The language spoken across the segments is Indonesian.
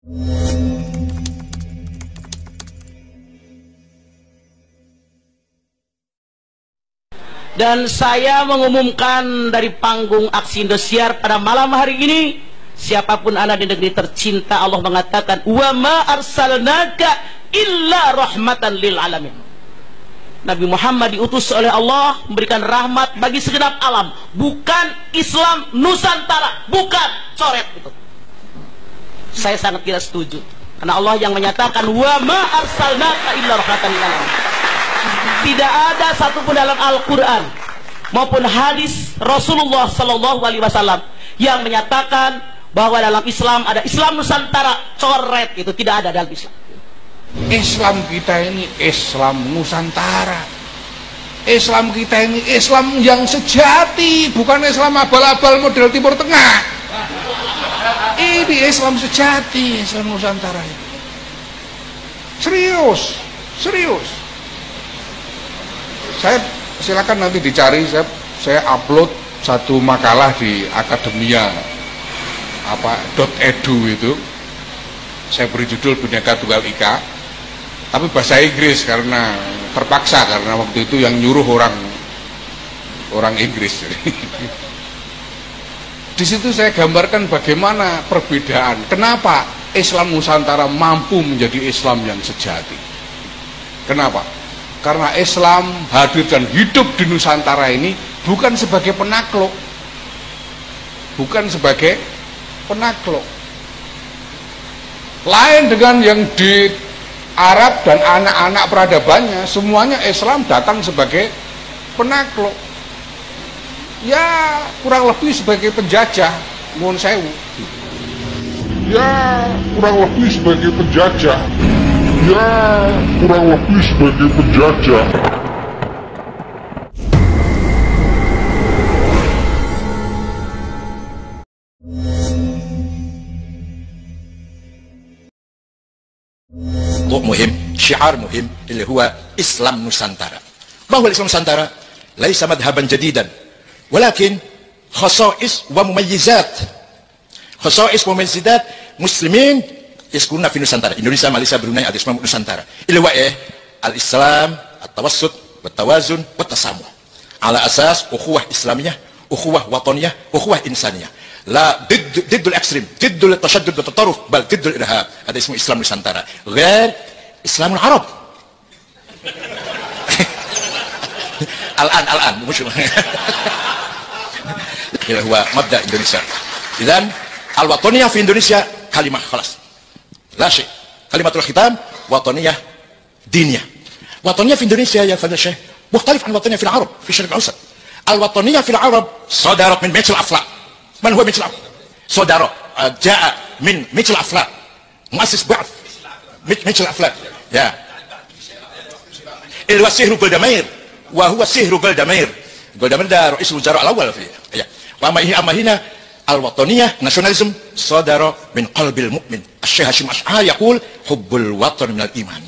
Dan saya mengumumkan dari panggung aksi Indosiar pada malam hari ini, siapapun Anda di negeri tercinta, Allah mengatakan, wa ma arsalnaka illa rahmatan lil alamin. Nabi Muhammad diutus oleh Allah memberikan rahmat bagi segenap alam, bukan Islam Nusantara, bukan coret itu. Saya sangat tidak setuju, karena Allah yang menyatakan wa ma arsalnaka illa rahmatan lil alamin. Tidak ada satupun dalam Al-Quran maupun hadis Rasulullah Sallallahu Alaihi Wasallam yang menyatakan bahwa dalam Islam ada Islam Nusantara, coret itu tidak ada dalam Islam. Islam kita ini Islam Nusantara. Islam kita ini Islam yang sejati, bukan Islam abal-abal model Timur Tengah. Ini Islam sejati, Islam Nusantara ini. Serius, serius. Saya silakan nanti dicari, saya upload satu makalah di akademia .edu itu. Saya beri judul Bhinneka Tunggal Ika, tapi bahasa Inggris karena terpaksa, karena waktu itu yang nyuruh orang Inggris. Di situ saya gambarkan bagaimana perbedaan, kenapa Islam Nusantara mampu menjadi Islam yang sejati. Kenapa? Karena Islam hadir dan hidup di Nusantara ini bukan sebagai penakluk, bukan sebagai penakluk. Lain dengan yang di Arab dan anak-anak peradabannya, semuanya Islam datang sebagai penakluk. Ya kurang lebih sebagai penjajah, nuwun sewu. Ya kurang lebih sebagai penjajah. Ya kurang lebih sebagai penjajah. مهم شعار مهم اللي هو إسلام نوسانتارا. ما هو الإسلام نوسانتارا؟ ليس مذهبا جديدا ولكن خصائص ومميزات. خصائص ومميزات مسلمين يسكنون في نوسانتارا، إندونيسيا، ماليزيا، بروناي، ada Islam Nusantara. اللي هو إيه؟ الإسلام، التوسط والتوازن والتسامح على أساس أخوة إسلامية، أخوة وطنية، أخوة إنسانية. لا ضد الإكستريم، ضد التشدد والتطرف، بل ضد الإرهاب. هذا اسمه إسلام نوسانتارا، غير إسلام العرب. الآن مش اللي هو مبدأ إندونيسيا. إذن الوطنية في إندونيسيا كلمة خلاص لا شيء، كلمة الختام وطنية دينية. وطنية في إندونيسيا يا فضيلة الشيخ مختلف عن الوطنية في العرب في الشرق الأوسط. الوطنية في العرب صدرت من ميتشل أفلاك. من هو ميتشل أفلاك؟ صدر جاء من ميتشل أفلاك، مؤسس بعث ميتشل أفلاك، يا اللي هو سهر جولدامير، وهو سهر جولدامير. جولدامير ده رئيس الوزراء الأول في يا. أما هنا الوطنية ناشوناليزم صدر من قلب المؤمن. الشيخ هاشم أشعري يقول حب الوطن من الإيمان.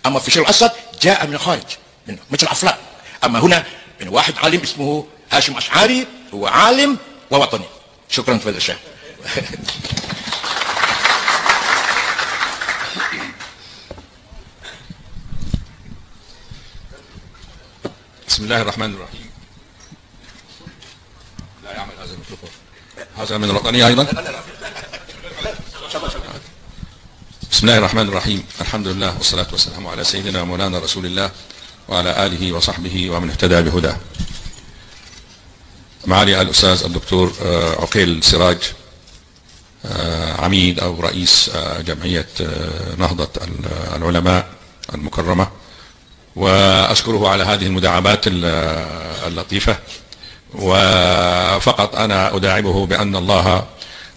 أما في الشرق الأوسط جاء من الخارج من مثل أفلاك. أما هنا من واحد عالم اسمه هاشم أشعري، هو عالم ووطني. شكرا فضيلة الشيخ. بسم الله الرحمن الرحيم. لا يعمل هذا الميكروفون. هذا من الوطنية أيضا. بسم الله الرحمن الرحيم. الحمد لله والصلاة والسلام على سيدنا مولانا رسول الله وعلى آله وصحبه ومن اهتدى بهداه. معالي الأستاذ الدكتور عقيل سراج، عميد أو رئيس جمعية نهضة العلماء المكرمة، وأشكره على هذه المداعبات اللطيفة. وفقط أنا أداعبه بأن الله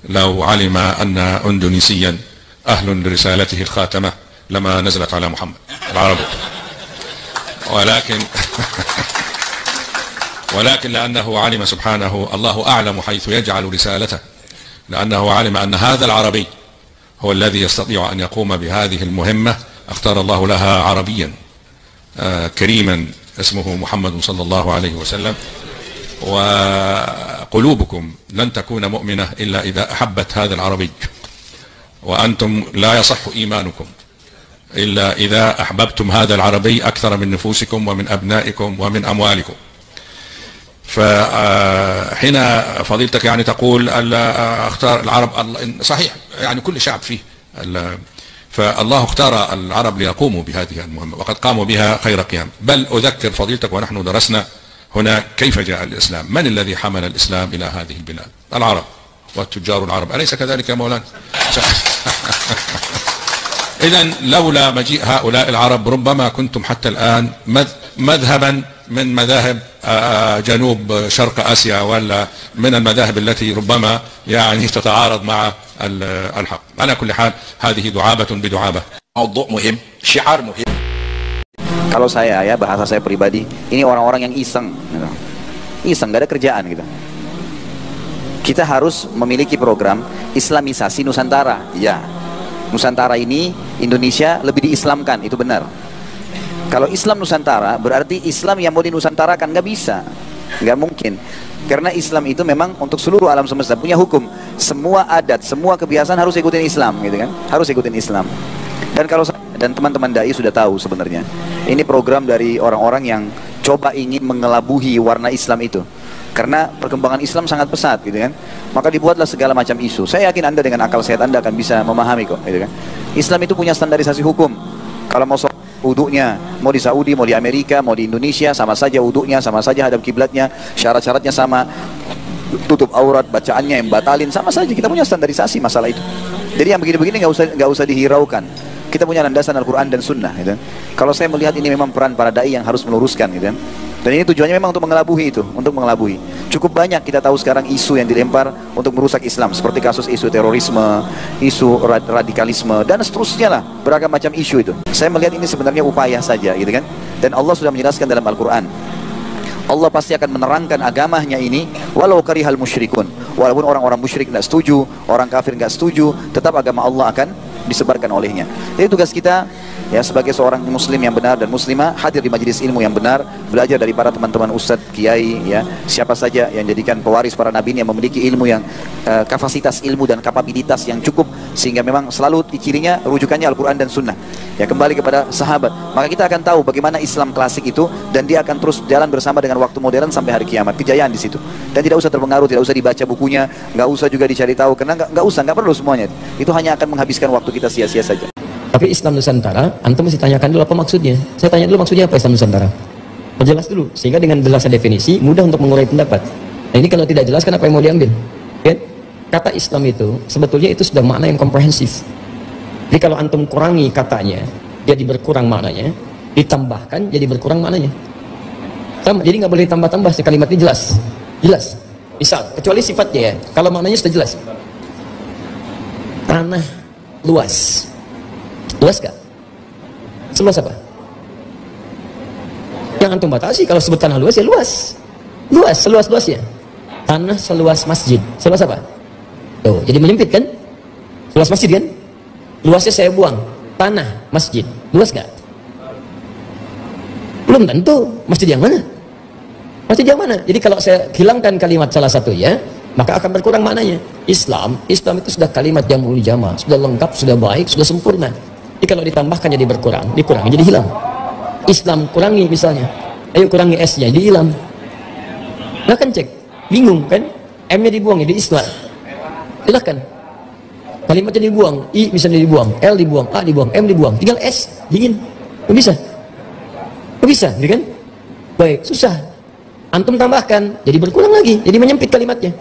لو علم أن أندونيسيا أهل لرسالته الخاتمة لما نزلت على محمد العربي، ولكن لأنه علم سبحانه، الله أعلم حيث يجعل رسالته، لأنه علم أن هذا العربي هو الذي يستطيع أن يقوم بهذه المهمة، اختار الله لها عربيا كريما اسمه محمد صلى الله عليه وسلم. وقلوبكم لن تكون مؤمنة إلا إذا أحبت هذا العربي، وأنتم لا يصح إيمانكم إلا إذا أحببتم هذا العربي أكثر من نفوسكم ومن أبنائكم ومن أموالكم. فحين فضيلتك يعني تقول اختار العرب، صحيح يعني كل شعب فيه، فالله اختار العرب ليقوموا بهذه المهمة وقد قاموا بها خير قيام. بل أذكر فضيلتك ونحن درسنا هنا كيف جاء الإسلام، من الذي حمل الإسلام إلى هذه البلاد؟ العرب والتجار العرب، أليس كذلك يا مولانا؟ إذن لولا مجيء هؤلاء العرب ربما كنتم حتى الآن مذهبا من مذاهب جنوب شرق آسيا، ولا من المذاهب التي ربما يعني تتعارض مع الحق. على كل حال هذه دعابة بدعابة. موضوع مهم، syiar muhim. Kalau saya ya, bahasa saya pribadi, ini orang-orang yang iseng gitu. Iseng, gak ada kerjaan gitu. Kita harus memiliki program Islamisasi Nusantara. Ya, Nusantara ini Indonesia lebih diislamkan, itu benar. Kalau Islam Nusantara berarti Islam yang mau di Nusantara kan nggak bisa, nggak mungkin. Karena Islam itu memang untuk seluruh alam semesta, punya hukum. Semua adat, semua kebiasaan harus ikutin Islam, gitu kan? Harus ikutin Islam. Dan kalau dan teman-teman dai sudah tahu sebenarnya, ini program dari orang-orang yang coba ingin mengelabuhi warna Islam itu. Karena perkembangan Islam sangat pesat, gitu kan? Maka dibuatlah segala macam isu. Saya yakin Anda dengan akal sehat Anda akan bisa memahami kok, gitu kan? Islam itu punya standarisasi hukum. Kalau mau wuduknya, mau di Saudi, mau di Amerika, mau di Indonesia, sama saja wuduknya, sama saja hadap kiblatnya, syarat-syaratnya sama, tutup aurat, bacaannya yang batalin, sama saja. Kita punya standarisasi masalah itu. Jadi yang begini-begini nggak usah dihiraukan. Kita punya landasan Al-Quran dan Sunnah, gitu. Kalau saya melihat ini memang peran para dai yang harus meluruskan, gitu. Dan ini tujuannya memang untuk mengelabuhi itu, untuk mengelabuhi. Cukup banyak kita tahu sekarang isu yang dilempar untuk merusak Islam, seperti kasus isu terorisme, isu radikalisme, dan seterusnya lah, beragam macam isu itu. Saya melihat ini sebenarnya upaya saja, gitu kan. Dan Allah sudah menjelaskan dalam Al-Quran, Allah pasti akan menerangkan agamanya ini walau karihal musyrikun. Walaupun orang-orang musyrik tidak setuju, orang kafir tidak setuju, tetap agama Allah akan disebarkan olehnya. Jadi tugas kita ya sebagai seorang muslim yang benar dan muslimah, hadir di majelis ilmu yang benar, belajar dari para teman-teman ustadz, kiai, ya siapa saja yang jadikan pewaris para nabi yang memiliki ilmu yang kapasitas ilmu dan kapabilitas yang cukup, sehingga memang selalu cirinya rujukannya Al-Quran dan Sunnah. Ya kembali kepada sahabat, maka kita akan tahu bagaimana Islam klasik itu, dan dia akan terus jalan bersama dengan waktu modern sampai hari kiamat. Kejayaan di situ. Dan tidak usah terpengaruh, tidak usah dibaca bukunya, nggak usah juga dicari tahu, karena nggak perlu semuanya. Itu hanya akan menghabiskan waktu kita sia-sia saja. Tapi Islam Nusantara, antum mesti tanyakan dulu apa maksudnya. Saya tanya dulu maksudnya apa Islam Nusantara. Perjelas dulu, sehingga dengan jelasnya definisi mudah untuk mengurai pendapat. Nah ini kalau tidak jelas, kenapa yang mau diambil? Ya? Kata Islam itu sebetulnya itu sudah makna yang komprehensif. Jadi kalau antum kurangi katanya, jadi berkurang maknanya. Ditambahkan, jadi berkurang maknanya. Sama, jadi nggak boleh tambah-tambah. Kalimat ini jelas, jelas. Misal, kecuali sifatnya ya. Kalau maknanya sudah jelas. Tanah luas. Luas gak? Seluas apa? Yang antum batasi, kalau sebut tanah luas ya luas. Luas, seluas-luasnya. Tanah seluas masjid. Seluas apa? Tuh, jadi menyempit kan? Seluas masjid kan? Luasnya saya buang. Tanah masjid. Luas gak? Belum tentu. Masjid yang mana? Masjid yang mana? Jadi kalau saya hilangkan kalimat salah satu ya, maka akan berkurang maknanya. Islam itu sudah kalimat jamul jama, sudah lengkap, sudah baik, sudah sempurna. Jadi kalau ditambahkan jadi berkurang, dikurangi jadi hilang. Islam kurangi misalnya, ayo kurangi S-nya jadi hilang. Nah kan cek, bingung kan? M-nya dibuang jadi Islam. Silahkan. Kalimatnya dibuang, I misalnya dibuang, L dibuang, A dibuang, M dibuang, tinggal S, dingin. Kok bisa? Kok bisa, gitu kan? Baik, susah. Antum tambahkan, jadi berkurang lagi, jadi menyempit kalimatnya.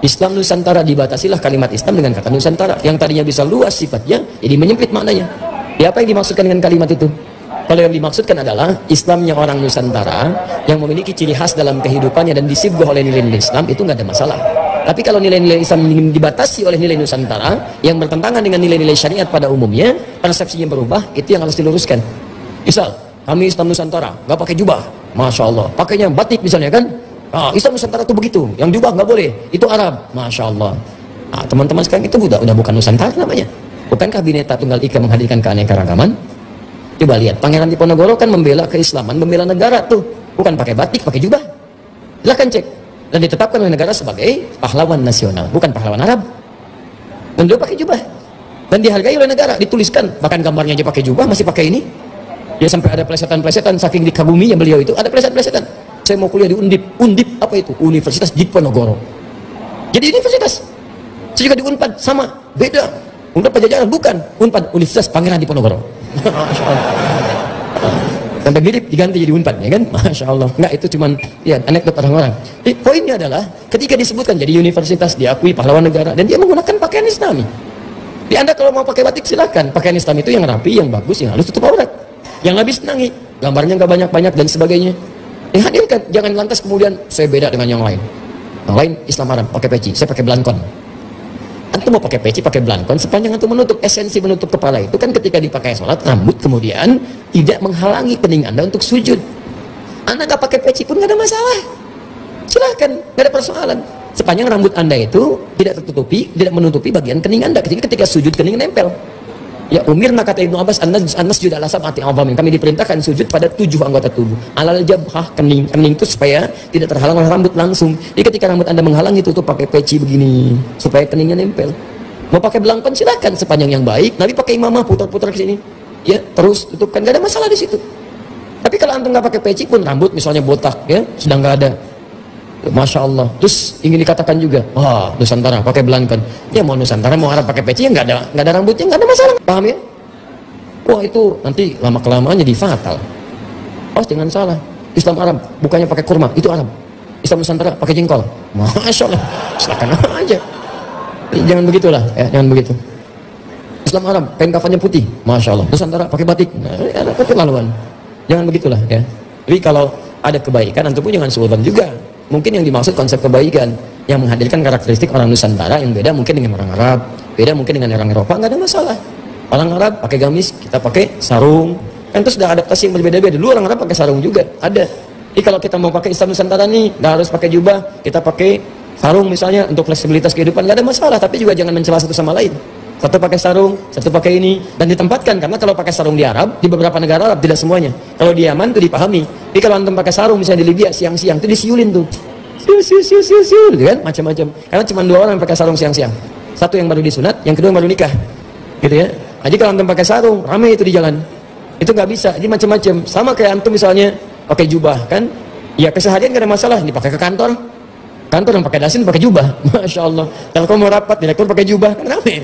Islam Nusantara, dibatasilah kalimat Islam dengan kata Nusantara. Yang tadinya bisa luas sifatnya, jadi menyempit maknanya. Ya, apa yang dimaksudkan dengan kalimat itu? Kalau yang dimaksudkan adalah Islamnya orang Nusantara yang memiliki ciri khas dalam kehidupannya dan disibgoh oleh nilai-nilai Islam, itu nggak ada masalah. Tapi kalau nilai-nilai Islam dibatasi oleh nilai Nusantara yang bertentangan dengan nilai-nilai syariat pada umumnya, persepsinya berubah, itu yang harus diluruskan. Misal, kami Islam Nusantara, nggak pakai jubah, Masya Allah. Pakainya batik misalnya kan? Ah, Islam Nusantara itu begitu, yang jubah nggak boleh, itu Arab, Masya Allah. Nah, teman-teman sekarang itu udah bukan Nusantara namanya. Bukankah Bhinneka Tunggal Ika menghadirkan keanekaragaman? Coba lihat, Pangeran Diponegoro kan membela keislaman, membela negara tuh, bukan pakai batik, pakai jubah. Silahkan cek. Dan ditetapkan oleh negara sebagai pahlawan nasional, bukan pahlawan Arab. Dan dia pakai jubah. dan dihargai oleh negara, dituliskan, bahkan gambarnya aja pakai jubah, masih pakai ini. Ya sampai ada plesetan-plesetan, saking dikaguminya beliau itu, ada plesetan-plesetan. Saya mau kuliah di Undip. Undip apa itu? Universitas Diponegoro. Jadi universitas. Saya juga di Unpad, sama, beda. Unpad Pajajaran, bukan. Unpad, Universitas Pangeran Diponegoro. Masya Allah. Sampai mirip diganti jadi Unpad, ya kan? Masya Allah. Enggak, itu cuman ya anekdot orang-orang. Poinnya adalah ketika disebutkan jadi universitas, diakui pahlawan negara, dan dia menggunakan pakaian Islami. Di Anda kalau mau pakai batik silahkan. Pakaian Islam itu yang rapi, yang bagus, yang halus, tutup aurat. Yang nggak senangi, gambarnya nggak banyak-banyak dan sebagainya. Hadirkan, jangan lantas kemudian saya beda dengan yang lain. Yang lain Islam Arab pakai peci, saya pakai blankon. Antum mau pakai peci, pakai blankon, sepanjang antum menutup, esensi menutup kepala itu kan ketika dipakai sholat, rambut kemudian tidak menghalangi kening Anda untuk sujud. Anda nggak pakai peci pun nggak ada masalah, silahkan, nggak ada persoalan. Sepanjang rambut Anda itu tidak tertutupi, tidak menutupi bagian kening Anda. Ketika sujud kening nempel. Ya umirna, kata Ibnu Abbas, anas sujud ala sab'ati a'dhamin. Kami diperintahkan sujud pada 7 anggota tubuh. Alal jabhah, kening itu supaya tidak terhalang oleh rambut langsung. Jadi ketika rambut Anda menghalangi itu tuh pakai peci begini supaya keningnya nempel. Mau pakai belangkon silakan sepanjang yang baik. Nabi pakai imamah putar-putar ke sini. Ya, terus tutupkan, gak ada masalah di situ. Tapi kalau antum nggak pakai peci pun rambut misalnya botak ya, sedang nggak ada. Masya Allah. Terus ingin dikatakan juga, wah Nusantara pakai belangkon. Ya mau Nusantara mau Arab pakai peci ya nggak ada rambutnya, nggak ada masalah. Paham ya? Wah itu nanti lama kelamaan jadi fatal. Oh jangan salah. Islam Arab bukannya pakai kurma, itu Arab. Islam Nusantara pakai jengkol. Masya Allah. Silakan aja. Jangan begitulah, ya, jangan begitu. Islam Arab kain kafannya putih. Masya Allah. Nusantara pakai batik. Nah, ada keterlaluan. Jangan begitulah ya. Jadi kalau ada kebaikan, antum pun jangan suudzon juga. Mungkin yang dimaksud konsep kebaikan yang menghadirkan karakteristik orang Nusantara yang beda mungkin dengan orang Arab, beda mungkin dengan orang Eropa, nggak ada masalah. Orang Arab pakai gamis, kita pakai sarung, kan itu sudah adaptasi yang berbeda-beda. Dulu orang Arab pakai sarung juga, ada. Jadi kalau kita mau pakai Islam Nusantara nih, nggak harus pakai jubah, kita pakai sarung misalnya untuk fleksibilitas kehidupan, nggak ada masalah. Tapi juga jangan mencela satu sama lain. Satu pakai sarung, satu pakai ini, dan ditempatkan. Karena kalau pakai sarung di Arab, di beberapa negara Arab tidak semuanya. Kalau di Yaman itu dipahami. Jadi kalau antum pakai sarung misalnya di Libya siang-siang itu disiulin tuh, siul, kan macam-macam. Karena cuma 2 orang yang pakai sarung siang-siang. Satu yang baru disunat, yang kedua yang baru nikah, gitu ya. Jadi kalau antum pakai sarung, ramai itu di jalan. Itu nggak bisa. Jadi macam-macam. Sama kayak antum misalnya pakai jubah, kan? Ya keseharian nggak ada masalah. Dipakai ke kantor yang pakai dasin pakai jubah, masya Allah. Telkom mau rapat, direktur pakai jubah, kan ramai.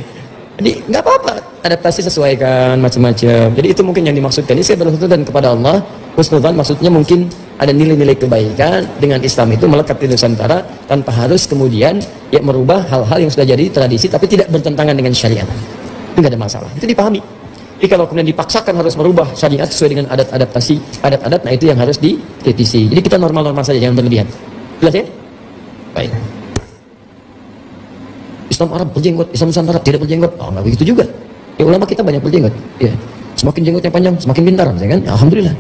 Jadi nggak apa-apa, adaptasi sesuaikan macam-macam. Jadi itu mungkin yang dimaksudkan. Ini saya berhusnudzon kepada Allah. Husnudzon maksudnya mungkin ada nilai-nilai kebaikan dengan Islam itu melekat di Nusantara tanpa harus kemudian ya merubah hal-hal yang sudah jadi tradisi tapi tidak bertentangan dengan syariat. Itu nggak ada masalah. Itu dipahami. Jadi kalau kemudian dipaksakan harus merubah syariat sesuai dengan adat-adat, nah itu yang harus dikritisi. Jadi kita normal-normal saja, jangan berlebihan. Jelas ya? Baik. Islam Arab berjenggot, Islam Nusantara tidak berjenggot. Oh, nggak begitu juga. Ya ulama kita banyak berjenggot. Ya. Semakin jenggotnya panjang, semakin pintar, ya kan? Alhamdulillah.